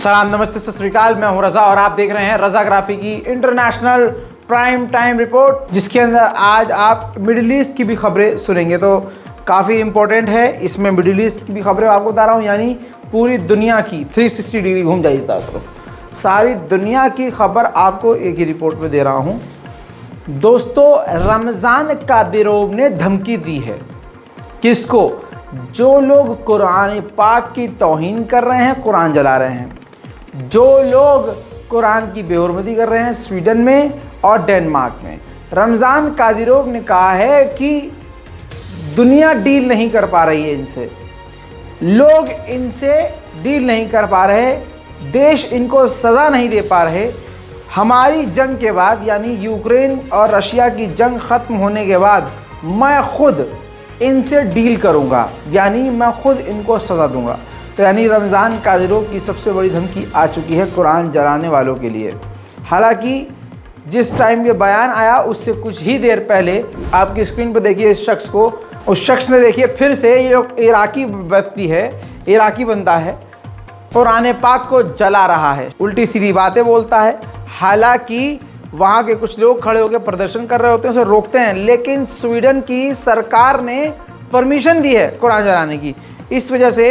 सलाम, नमस्ते, सत श्री अकाल। मैं हूं रजा और आप देख रहे हैं रजाग्राफी की इंटरनेशनल प्राइम टाइम रिपोर्ट, जिसके अंदर आज आप मिडिल ईस्ट की भी खबरें सुनेंगे। तो काफ़ी इंपॉर्टेंट है, इसमें मिडिल ईस्ट की भी खबरें आपको बता रहा हूं, यानी पूरी दुनिया की 360 डिग्री घूम जाइए इस तरफ। सारी दुनिया की खबर आपको एक ही रिपोर्ट में दे रहा हूँ। दोस्तों, रमज़ान कादिरोव ने धमकी दी है। किसको? जो लोग कुरान पाक की तौहीन कर रहे हैं, कुरान जला रहे हैं, जो लोग कुरान की बेहुरमती कर रहे हैं स्वीडन में और डेनमार्क में। रमज़ान कादिरोव ने कहा है कि दुनिया डील नहीं कर पा रही है इनसे, लोग इनसे डील नहीं कर पा रहे, देश इनको सज़ा नहीं दे पा रहे। हमारी जंग के बाद, यानी यूक्रेन और रशिया की जंग ख़त्म होने के बाद, मैं खुद इनसे डील करूंगा, यानी मैं खुद इनको सज़ा दूंगा। तो यानी रमज़ान कादिरोव की सबसे बड़ी धमकी आ चुकी है कुरान जलाने वालों के लिए। हालांकि जिस टाइम ये बयान आया उससे कुछ ही देर पहले आपकी स्क्रीन पर देखिए इस शख्स को। उस शख्स ने देखिए फिर से, ये इराकी व्यक्ति है, इराकी बंदा है, कुरान पाक को जला रहा है, उल्टी सीधी बातें बोलता है। हालांकि वहाँ के कुछ लोग खड़े होकर प्रदर्शन कर रहे होते हैं, उसे रोकते हैं, लेकिन स्वीडन की सरकार ने परमिशन दी है कुरान जलाने की। इस वजह से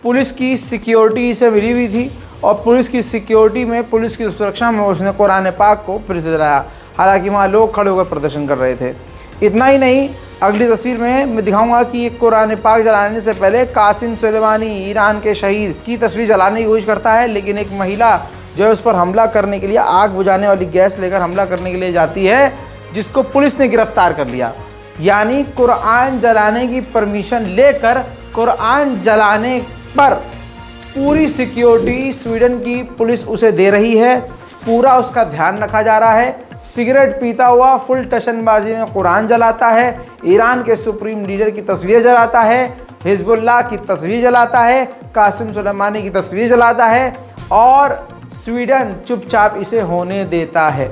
पुलिस की सिक्योरिटी से मिली हुई थी और पुलिस की सिक्योरिटी में, पुलिस की सुरक्षा में उसने कुरान पाक को फिर से जलाया। हालांकि वहाँ लोग खड़े होकर प्रदर्शन कर रहे थे। इतना ही नहीं, अगली तस्वीर में मैं दिखाऊंगा कि ये कुरान पाक जलाने से पहले कासिम सुलेमानी, ईरान के शहीद की तस्वीर जलाने की कोशिश करता है, लेकिन एक महिला जो है उस पर हमला करने के लिए, आग बुझाने वाली गैस लेकर हमला करने के लिए जाती है, जिसको पुलिस ने गिरफ्तार कर लिया। यानी कुरान जलाने की परमिशन लेकर कुरान जलाने पर पूरी सिक्योरिटी स्वीडन की पुलिस उसे दे रही है, पूरा उसका ध्यान रखा जा रहा है। सिगरेट पीता हुआ फुल टशनबाजी में कुरान जलाता है, ईरान के सुप्रीम लीडर की तस्वीर जलाता है, हिजबुल्लाह की तस्वीर जलाता है, कासिम सुलेमानी की तस्वीर जलाता है, और स्वीडन चुपचाप इसे होने देता है।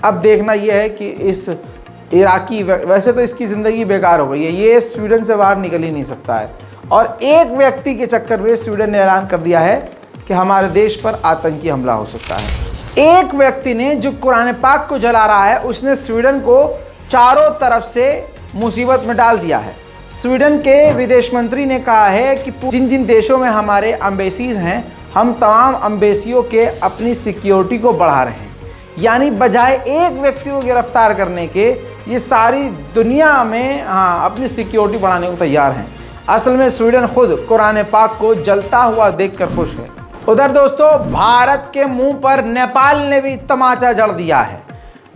अब देखना यह है कि इस इराकी, वैसे तो इसकी ज़िंदगी बेकार हो गई है, ये स्वीडन से बाहर निकल ही नहीं सकता है। और एक व्यक्ति के चक्कर में स्वीडन ने ऐलान कर दिया है कि हमारे देश पर आतंकी हमला हो सकता है। एक व्यक्ति ने, जो कुरान पाक को जला रहा है, उसने स्वीडन को चारों तरफ से मुसीबत में डाल दिया है। स्वीडन के विदेश मंत्री ने कहा है कि जिन जिन देशों में हमारे एम्बेसीज हैं, हम तमाम एम्बेसियों के अपनी सिक्योरिटी को बढ़ा रहे हैं। यानी बजाय एक व्यक्ति को गिरफ्तार करने के, ये सारी दुनिया में अपनी सिक्योरिटी बढ़ाने को तैयार हैं। असल में स्वीडन खुद कुरान पाक को जलता हुआ देखकर खुश है। उधर दोस्तों, भारत के मुंह पर नेपाल ने भी तमाचा जड़ दिया है।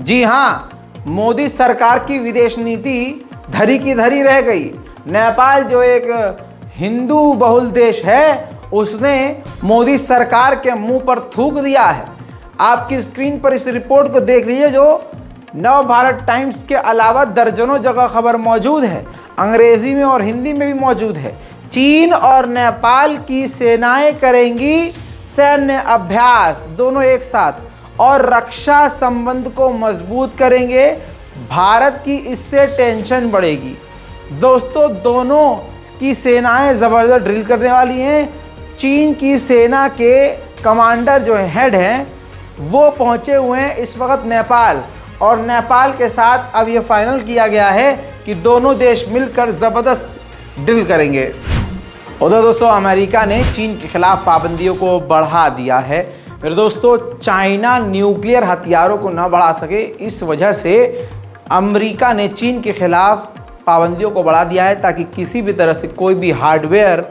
जी हाँ, मोदी सरकार की विदेश नीति धरी की धरी रह गई। नेपाल जो एक हिंदू बहुल देश है, उसने मोदी सरकार के मुंह पर थूक दिया है। आपकी स्क्रीन पर इस रिपोर्ट को देख लीजिए, जो नव भारत टाइम्स के अलावा दर्जनों जगह खबर मौजूद है, अंग्रेजी में और हिंदी में भी मौजूद है। चीन और नेपाल की सेनाएं करेंगी सैन्य अभ्यास, दोनों एक साथ, और रक्षा संबंध को मजबूत करेंगे। भारत की इससे टेंशन बढ़ेगी। दोस्तों, दोनों की सेनाएं ज़बरदस्त ड्रिल करने वाली हैं। चीन की सेना के कमांडर जो हेड हैं, वो पहुंचे हुए हैं इस वक्त नेपाल, और नेपाल के साथ अब ये फाइनल किया गया है कि दोनों देश मिलकर ज़बरदस्त ड्रिल करेंगे। उधर दोस्तों, अमेरिका ने चीन के खिलाफ पाबंदियों को बढ़ा दिया है। मेरे दोस्तों, चाइना न्यूक्लियर हथियारों को न बढ़ा सके, इस वजह से अमेरिका ने चीन के खिलाफ पाबंदियों को बढ़ा दिया है, ताकि किसी भी तरह से कोई भी हार्डवेयर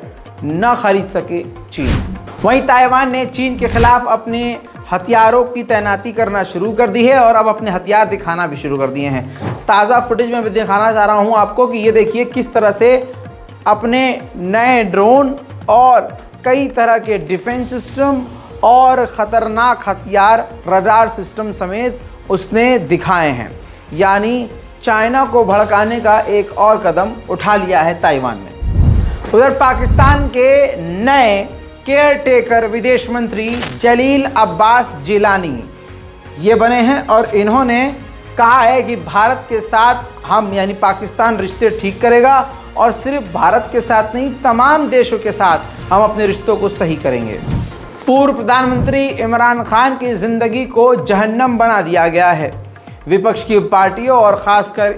न खरीद सके चीन। वहीं ताइवान ने चीन के खिलाफ अपने हथियारों की तैनाती करना शुरू कर दी है और अब अपने हथियार दिखाना भी शुरू कर दिए हैं। ताज़ा फुटेज में भी दिखाना चाह रहा हूं आपको कि ये देखिए किस तरह से अपने नए ड्रोन और कई तरह के डिफेंस सिस्टम और ख़तरनाक हथियार, रडार सिस्टम समेत उसने दिखाए हैं। यानी चाइना को भड़काने का एक और कदम उठा लिया है ताइवान ने। उधर पाकिस्तान के नए केयर टेकर विदेश मंत्री जलील अब्बास जिलानी ये बने हैं, और इन्होंने कहा है कि भारत के साथ हम, यानी पाकिस्तान, रिश्ते ठीक करेगा, और सिर्फ भारत के साथ नहीं, तमाम देशों के साथ हम अपने रिश्तों को सही करेंगे। पूर्व प्रधानमंत्री इमरान खान की जिंदगी को जहन्नम बना दिया गया है। विपक्ष की पार्टियों और खासकर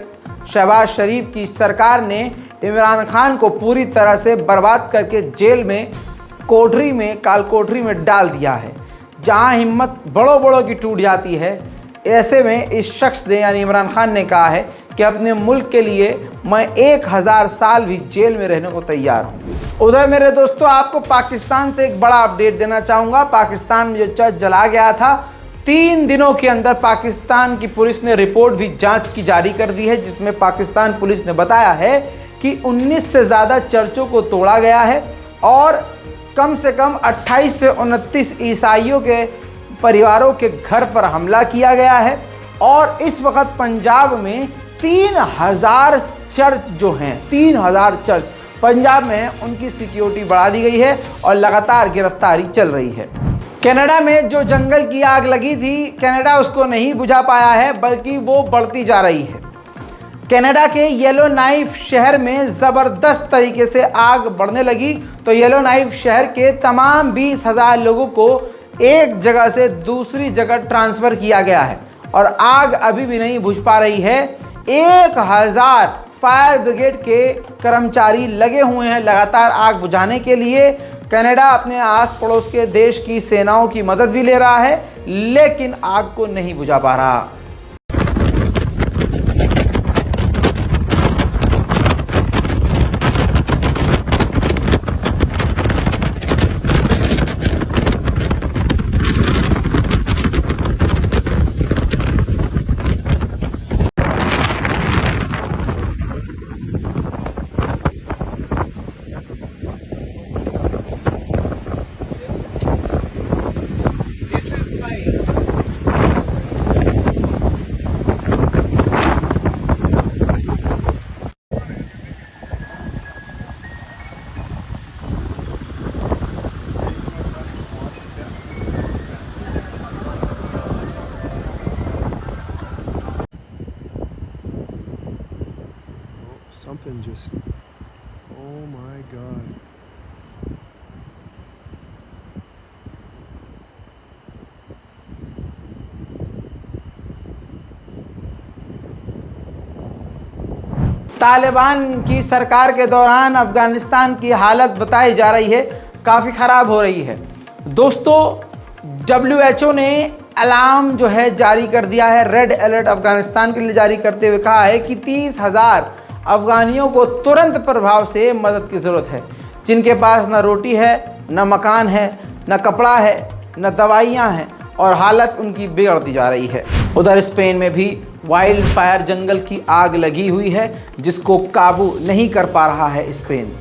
शहबाज शरीफ की सरकार ने इमरान खान को पूरी तरह से बर्बाद करके जेल में काल कोठरी में डाल दिया है, जहां हिम्मत बड़ों बड़ों की टूट जाती है। ऐसे में इस शख्स ने यानी इमरान खान ने कहा है कि अपने मुल्क के लिए मैं 1000 साल भी जेल में रहने को तैयार हूँ। उधर मेरे दोस्तों, आपको पाकिस्तान से एक बड़ा अपडेट देना चाहूँगा। पाकिस्तान में जो चर्च जला गया था, 3 दिनों के अंदर पाकिस्तान की पुलिस ने रिपोर्ट भी जांच की जारी कर दी है, जिसमें पाकिस्तान पुलिस ने बताया है कि 19 से ज़्यादा चर्चों को तोड़ा गया है और कम से कम 28 से 29 ईसाइयों के परिवारों के घर पर हमला किया गया है। और इस वक्त पंजाब में 3000 चर्च जो हैं, 3000 चर्च पंजाब में, उनकी सिक्योरिटी बढ़ा दी गई है और लगातार गिरफ्तारी चल रही है। कनाडा में जो जंगल की आग लगी थी, कनाडा उसको नहीं बुझा पाया है, बल्कि वो बढ़ती जा रही है। कनाडा के येलो नाइफ शहर में ज़बरदस्त तरीके से आग बढ़ने लगी, तो येलो नाइफ शहर के तमाम 20,000 लोगों को एक जगह से दूसरी जगह ट्रांसफ़र किया गया है और आग अभी भी नहीं बुझ पा रही है। 1000 फायर ब्रिगेड के कर्मचारी लगे हुए हैं लगातार आग बुझाने के लिए। कनाडा अपने आस पड़ोस के देश की सेनाओं की मदद भी ले रहा है, लेकिन आग को नहीं बुझा पा रहा। Something just, oh my God. Taliban की सरकार के दौरान अफगानिस्तान की हालत बताई जा रही है काफ़ी ख़राब हो रही है। दोस्तों, WHO ने अलार्म जो है जारी कर दिया है, रेड अलर्ट अफगानिस्तान के लिए जारी करते हुए कहा है कि 30,000 अफगानियों को तुरंत प्रभाव से मदद की ज़रूरत है, जिनके पास न रोटी है, न मकान है, न कपड़ा है, न दवाइयाँ हैं और हालत उनकी बिगड़ती जा रही है। उधर स्पेन में भी वाइल्ड फायर जंगल की आग लगी हुई है, जिसको काबू नहीं कर पा रहा है Spain.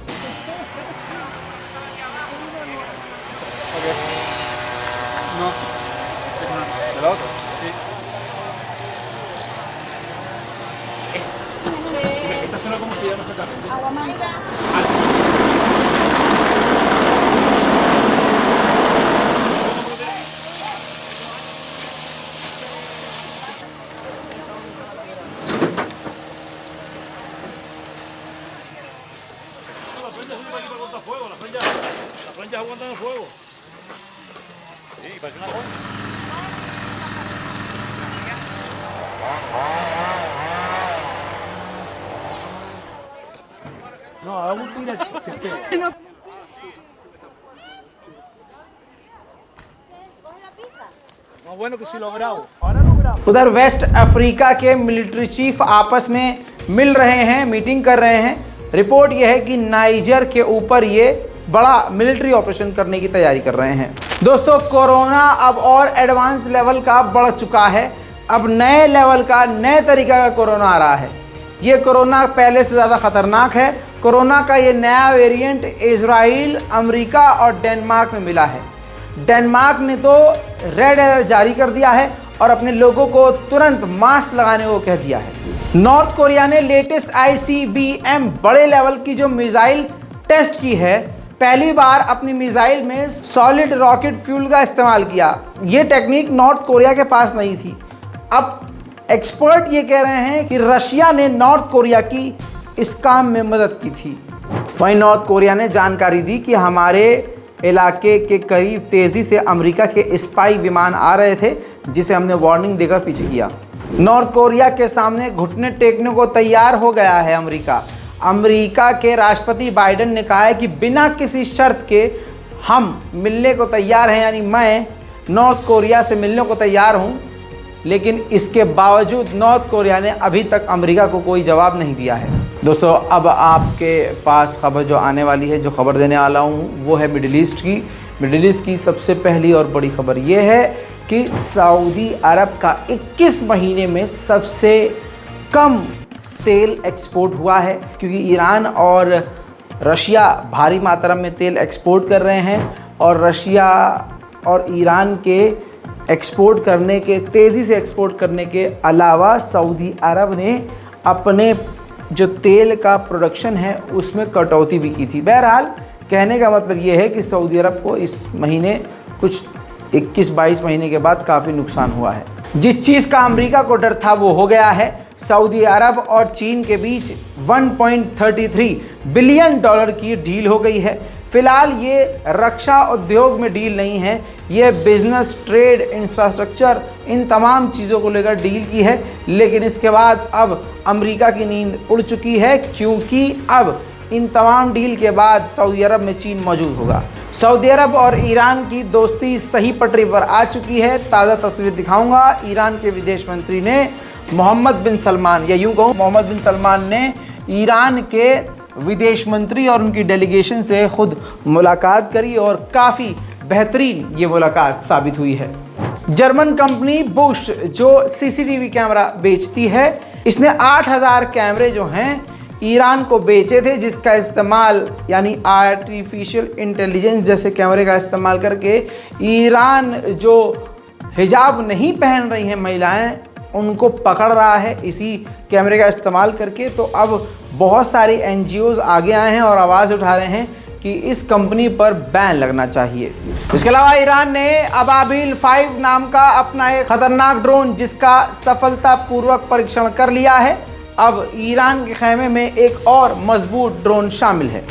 La plancha aguanta el fuego. Sí, parece una cosa. No, hago un tira. No, bueno que si lo grabo. Ahora lo grabo. उधर वेस्ट अफ्रीका के मिलिट्री चीफ आपस में मिल रहे हैं, मीटिंग कर रहे हैं। रिपोर्ट यह है कि नाइजर के ऊपर ये बड़ा मिलिट्री ऑपरेशन करने की तैयारी कर रहे हैं। दोस्तों, कोरोना अब और एडवांस लेवल का बढ़ चुका है। अब नए लेवल का, नए तरीका का कोरोना आ रहा है। ये कोरोना पहले से ज़्यादा ख़तरनाक है। कोरोना का ये नया वेरिएंट इजराइल, अमेरिका और डेनमार्क में मिला है। डेनमार्क ने तो रेड अलर्ट जारी कर दिया है और अपने लोगों को तुरंत मास्क लगाने को कह दिया है। नॉर्थ कोरिया ने लेटेस्ट ICBM बड़े लेवल की जो मिसाइल टेस्ट की है, पहली बार अपनी मिसाइल में सॉलिड रॉकेट फ्यूल का इस्तेमाल किया। ये टेक्निक नॉर्थ कोरिया के पास नहीं थी। अब एक्सपर्ट ये कह रहे हैं कि रशिया ने नॉर्थ कोरिया की इस काम में मदद की थी। वहीं नॉर्थ कोरिया ने जानकारी दी कि हमारे इलाके के करीब तेज़ी से अमेरिका के स्पाई विमान आ रहे थे, जिसे हमने वार्निंग देकर पीछे किया। नॉर्थ कोरिया के सामने घुटने टेकने को तैयार हो गया है अमेरिका। अमेरिका के राष्ट्रपति बाइडेन ने कहा है कि बिना किसी शर्त के हम मिलने को तैयार हैं, यानी मैं नॉर्थ कोरिया से मिलने को तैयार हूं, लेकिन इसके बावजूद नॉर्थ कोरिया ने अभी तक अमेरिका को कोई जवाब नहीं दिया है। दोस्तों, अब आपके पास खबर जो आने वाली है, जो खबर देने वाला हूँ वो है मिडिल ईस्ट की। मिडिल ईस्ट की सबसे पहली और बड़ी खबर ये है कि सऊदी अरब का 21 महीने में सबसे कम तेल एक्सपोर्ट हुआ है, क्योंकि ईरान और रशिया भारी मात्रा में तेल एक्सपोर्ट कर रहे हैं और रशिया और ईरान के एक्सपोर्ट करने के, तेज़ी से एक्सपोर्ट करने के अलावा सऊदी अरब ने अपने जो तेल का प्रोडक्शन है उसमें कटौती भी की थी। बहरहाल कहने का मतलब ये है कि सऊदी अरब को इस महीने कुछ 21-22 महीने के बाद काफ़ी नुकसान हुआ है। जिस चीज़ का अमेरिका को डर था वो हो गया है। सऊदी अरब और चीन के बीच 1.33 बिलियन डॉलर की डील हो गई है। फिलहाल ये रक्षा उद्योग में डील नहीं है, ये बिजनेस, ट्रेड, इंफ्रास्ट्रक्चर, इन तमाम चीज़ों को लेकर डील की है। लेकिन इसके बाद अब अमेरिका की नींद उड़ चुकी है, क्योंकि अब इन तमाम डील के बाद सऊदी अरब में चीन मौजूद होगा। सऊदी अरब और ईरान की दोस्ती सही पटरी पर आ चुकी है। ताज़ा तस्वीर दिखाऊंगा। ईरान के विदेश मंत्री ने मोहम्मद बिन सलमान, या यूँ कहूँ मोहम्मद बिन सलमान ने ईरान के विदेश मंत्री और उनकी डेलीगेशन से खुद मुलाकात करी और काफ़ी बेहतरीन ये मुलाकात साबित हुई है। जर्मन कंपनी बुश जो सीसीटीवी कैमरा बेचती है, इसने 8000 कैमरे जो हैं ईरान को बेचे थे, जिसका इस्तेमाल यानी आर्टिफिशियल इंटेलिजेंस जैसे कैमरे का इस्तेमाल करके ईरान जो हिजाब नहीं पहन रही हैं महिलाएं, उनको पकड़ रहा है इसी कैमरे का इस्तेमाल करके। तो अब बहुत सारी NGOs आगे आए हैं और आवाज़ उठा रहे हैं कि इस कंपनी पर बैन लगना चाहिए। इसके अलावा ईरान ने अबाबिल 5 नाम का अपना एक खतरनाक ड्रोन, जिसका सफलतापूर्वक परीक्षण कर लिया है। अब ईरान के खैमे में एक और मजबूत ड्रोन शामिल है।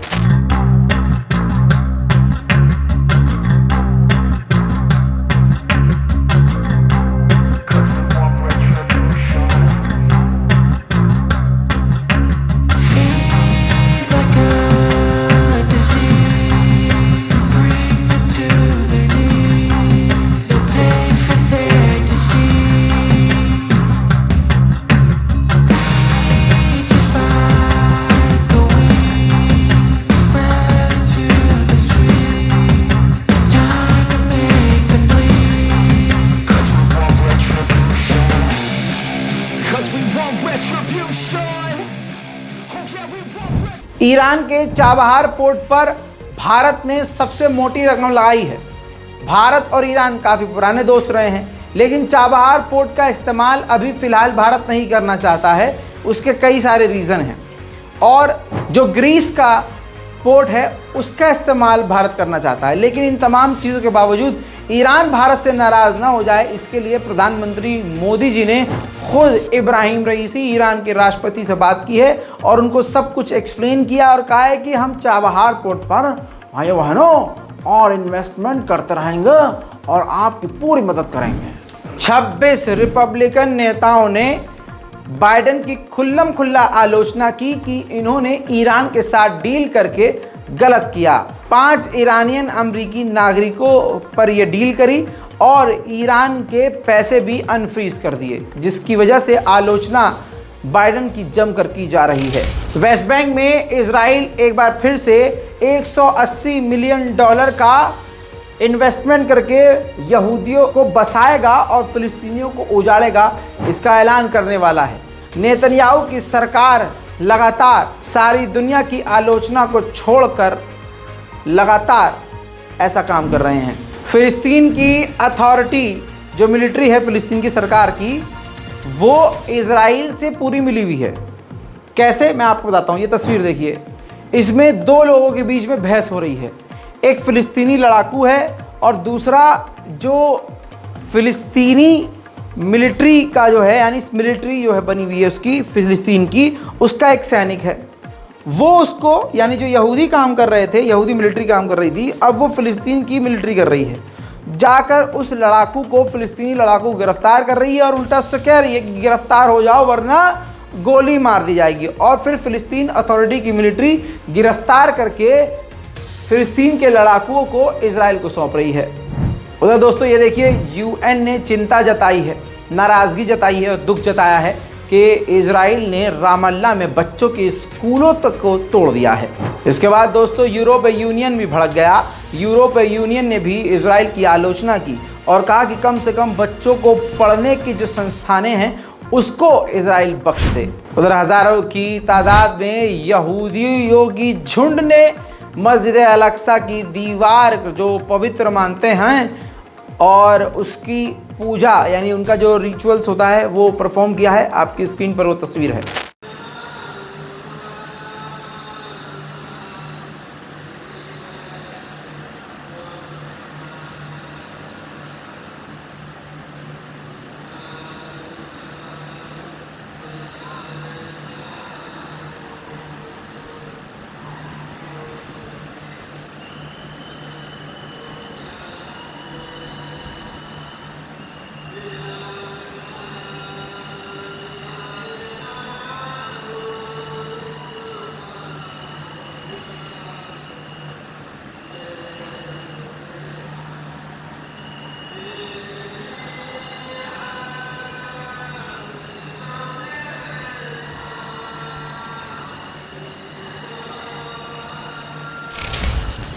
ईरान के चाबहार पोर्ट पर भारत ने सबसे मोटी रकम लगाई है। भारत और ईरान काफ़ी पुराने दोस्त रहे हैं, लेकिन चाबहार पोर्ट का इस्तेमाल अभी फ़िलहाल भारत नहीं करना चाहता है। उसके कई सारे रीज़न हैं, और जो ग्रीस का पोर्ट है उसका इस्तेमाल भारत करना चाहता है। लेकिन इन तमाम चीज़ों के बावजूद ईरान भारत से नाराज़ ना हो जाए, इसके लिए प्रधानमंत्री मोदी जी ने खुद इब्राहिम रईसी ईरान के राष्ट्रपति से बात की है और उनको सब कुछ एक्सप्लेन किया और कहा है कि हम चाबहार पोर्ट पर भाई बहनों और इन्वेस्टमेंट करते रहेंगे और आपकी पूरी मदद करेंगे। 26 रिपब्लिकन नेताओं ने बाइडेन की खुल्लम खुल्ला आलोचना की कि इन्होंने ईरान के साथ डील करके गलत किया। 5 ईरानियन अमरीकी नागरिकों पर यह डील करी और ईरान के पैसे भी अनफ्रीज कर दिए, जिसकी वजह से आलोचना बाइडेन की जमकर की जा रही है। वेस्ट बैंक में इजराइल एक बार फिर से $180 मिलियन का इन्वेस्टमेंट करके यहूदियों को बसाएगा और फिलिस्तीनियों को उजाड़ेगा, इसका ऐलान करने वाला है। नेतन्याहू की सरकार लगातार सारी दुनिया की आलोचना को छोड़कर लगातार ऐसा काम कर रहे हैं। फिलिस्तीन की अथॉरिटी, जो मिलिट्री है फिलिस्तीन की सरकार की, वो इजराइल से पूरी मिली हुई है। कैसे, मैं आपको बताता हूँ। ये तस्वीर देखिए, इसमें 2 लोगों के बीच में बहस हो रही है। एक फ़िलिस्तीनी लड़ाकू है और दूसरा जो फ़िलिस्तीनी मिलिट्री का जो है, यानी मिलिट्री जो है बनी हुई है उसकी, फ़िलिस्तीन की, उसका एक सैनिक है। वो उसको, यानी जो यहूदी काम कर रहे थे, यहूदी मिलिट्री काम कर रही थी, अब वो फ़िलिस्तीन की मिलिट्री कर रही है, जाकर उस लड़ाकू को, फ़िलिस्तीनी लड़ाकू को गिरफ्तार कर रही है और उल्टा उससे कह रही है कि गिरफ्तार हो जाओ वरना गोली मार दी जाएगी। और फिर फ़िलिस्तीन अथॉरिटी की मिलिट्री गिरफ्तार करके फ़िलिस्तीन के लड़ाकुओं को इजराइल को सौंप रही है। उधर दोस्तों ये देखिए, यूएन ने चिंता जताई है, नाराज़गी जताई है और दुख जताया है कि इजराइल ने रामल्ला में बच्चों के स्कूलों तक को तोड़ दिया है। इसके बाद दोस्तों यूरोपीय यूनियन भी भड़क गया। यूरोपीय यूनियन ने भी इजराइल की आलोचना की और कहा कि कम से कम बच्चों को पढ़ने की जो संस्थानें हैं उसको इजराइल बख्श दे। उधर हज़ारों की तादाद में यहूदियों की झुंड ने मस्जिद अल-अक्सा की दीवार जो पवित्र मानते हैं और उसकी पूजा, यानी उनका जो रिचुअल्स होता है वो परफॉर्म किया है। आपकी स्क्रीन पर वो तस्वीर है।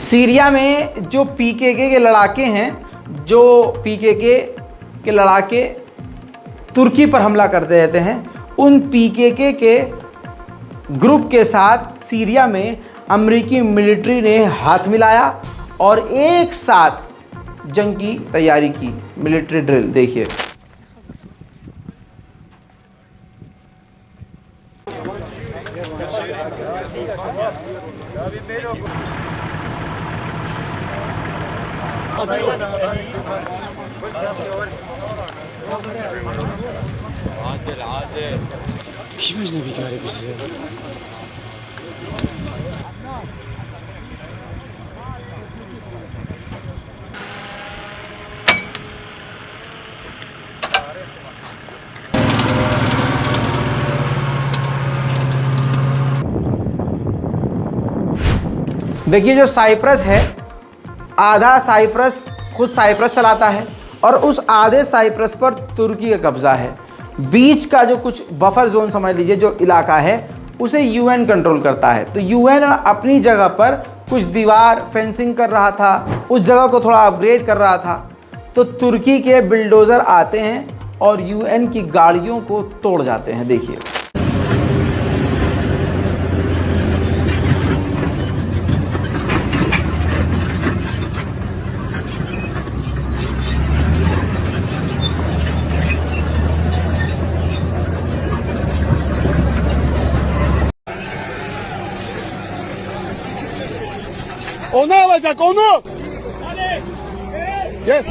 सीरिया में जो पीकेके के लड़ाके हैं, जो पीकेके के लड़ाके तुर्की पर हमला करते रहते हैं, उन पीकेके के ग्रुप के साथ सीरिया में अमेरिकी मिलिट्री ने हाथ मिलाया और एक साथ जंग की तैयारी की। मिलिट्री ड्रिल देखिए। Kimse bir kere bize. देखिए जो साइप्रस है, आधा साइप्रस खुद साइप्रस चलाता है और उस आधे साइप्रस पर तुर्की का कब्जा है। बीच का जो कुछ बफर जोन समझ लीजिए, जो इलाका है, उसे यूएन कंट्रोल करता है। तो यूएन अपनी जगह पर कुछ दीवार फेंसिंग कर रहा था, उस जगह को थोड़ा अपग्रेड कर रहा था। तो तुर्की के बिल्डोज़र आते हैं और यूएन की गाड़ियों को तोड़ जाते हैं। देखिए Onu alacak onu. Gel.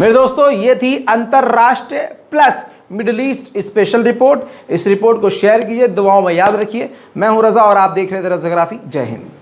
मेरे दोस्तों, ये थी अंतरराष्ट्रीय plus middle east special report. इस रिपोर्ट को शेयर कीजिए, दुआओं में याद रखिए। मैं हूं रजा और आप देख रहे थे रजाग्राफी। जय हिंद।